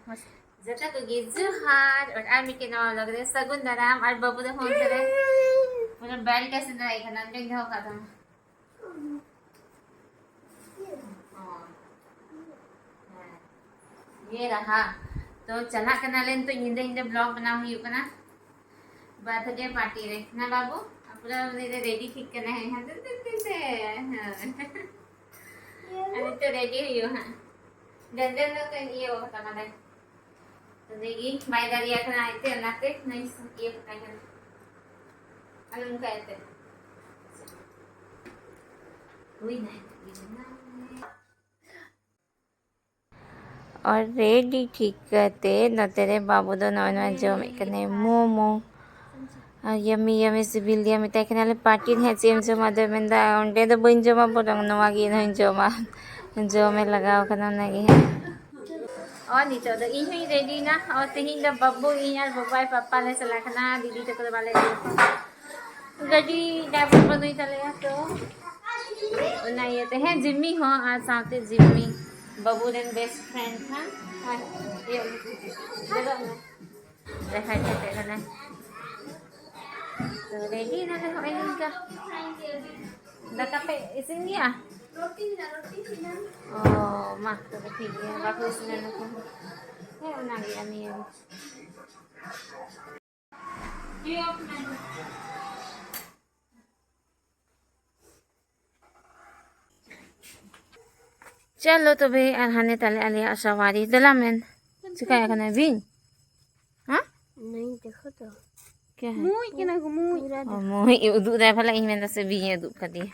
जता को जुहार और आर्मी के नाम लग रहे सगुन दराम और बाबू दा फोन करे पूरा बैल कैसे दराई खाना देख जाओ खाता ये रहा तो चला करना लेन तो इंदे इंदे ब्लॉग बना हुई करना बर्थडे पार्टी रे ना बाबू पूरा रेडी ठीक करना है हां से अरे तो रेडी हुई हो हां दंदन तो ये हो खाता माने तो देखिए मैदारी अखना आते अनाते नहीं ये पता कर अलम का आते कोई नहीं और रेडी ठीक करते न तेरे बाबू दो नॉन वेज जो में कने मोमो यम्मी यम्मी सिबिल दिया मिठाई खाने पार्टी है सेम जो मदर मेंदा उनके तो बन जमा बोलंग नवागी नहीं जमा जो में लगाओ करना नहीं है और नीचे तो इन ही रेडी ना और तेही द बब्बू इन यार बब्बाई पापा ने सला खाना दीदी तो कर वाले गड्डी ड्राइवर पर नहीं चले तो ना ये तो है जिम्मी हो आज साथे जिम्मी बब्बू देन बेस्ट फ्रेंड था ये देखो देखा जाते ना तो रेडी ना हो इनका दका पे इसिन दिया रोटी ना oh mak तो ठीक है bagus ना को है ना गया नहीं है ये अपना चलो तो भाई अरहाने तले आलिया अशावारी दलामेन सिखाया करना बिन हाँ नहीं देखो तो क्या है मुई के ना मुई उदू दे भला इन में से बिन उदू कर दिया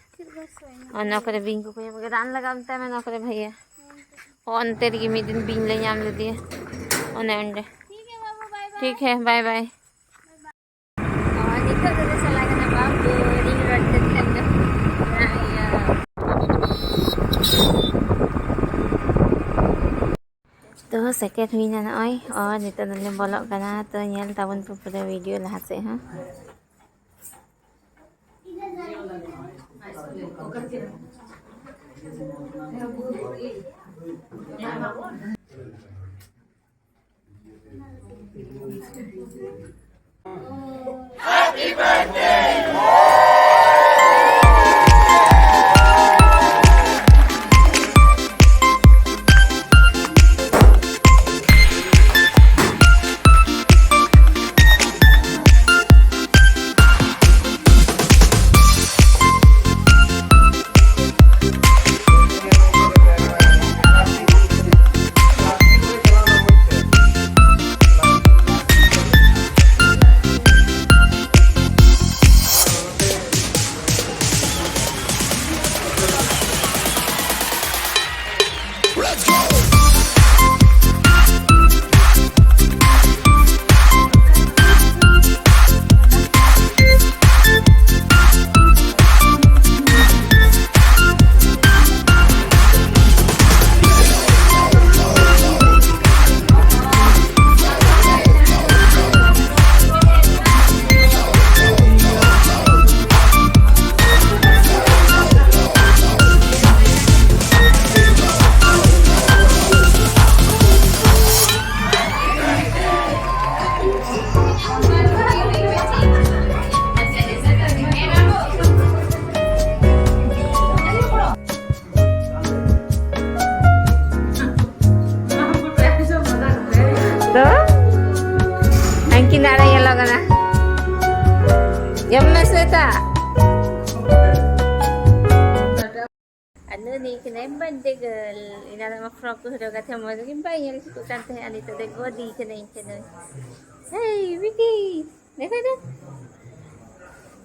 और नौकरे बिन को कोई रान लगाता है मैं नौकरे भैया और तेरी की मी दिन बिन ले नाम ले दिए और नहीं ठीक है बाय बाय और निकल के चला गया बाबू रिंग रोड से तो सेकेंड हुई ना ओय और नितो नले बोलक कना तो nyel tabun पूरा वीडियो लाहा से हां Happy birthday Ano ni kena birthday girl. Ina nama frog tu sudah kata mau lagi bayar situ kan teh ani tu dek body kena. Hey Vicky, देखो तो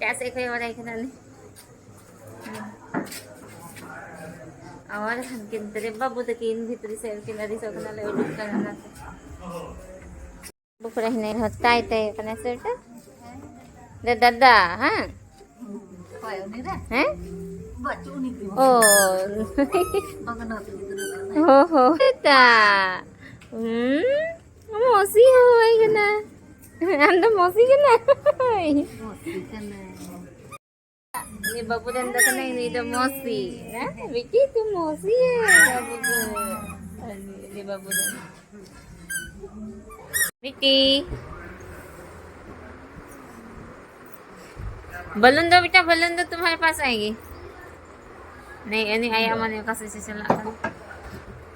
कैसे कोई और कना ni. और हम किन तेरे बाबू तक इन भीतरी से किन अरी सो कना ले उड़ करना था. बुकरा ही नहीं होता है ते कना सेट. दे दादा हाँ. हैं? Oh, oh, kita, mosi hoy kena, anda mosi kena, ini babu dan kena ini dah mosi, Vicky tu mosi ya, babu, ini babu dan, बेटी बलून दो बेटा, बलून दो, तुम्हारे पास आएगी। नहीं अनि आया मन kasi si sila kan.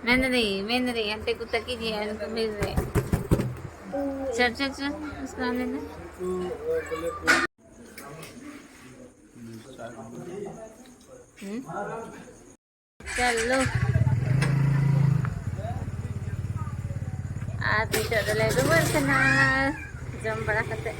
मैंने अंते को तकी जी है तो मिल रहे। चल चल चल उसका लेना। चलो आज dito dala rumah sana jam berapa teh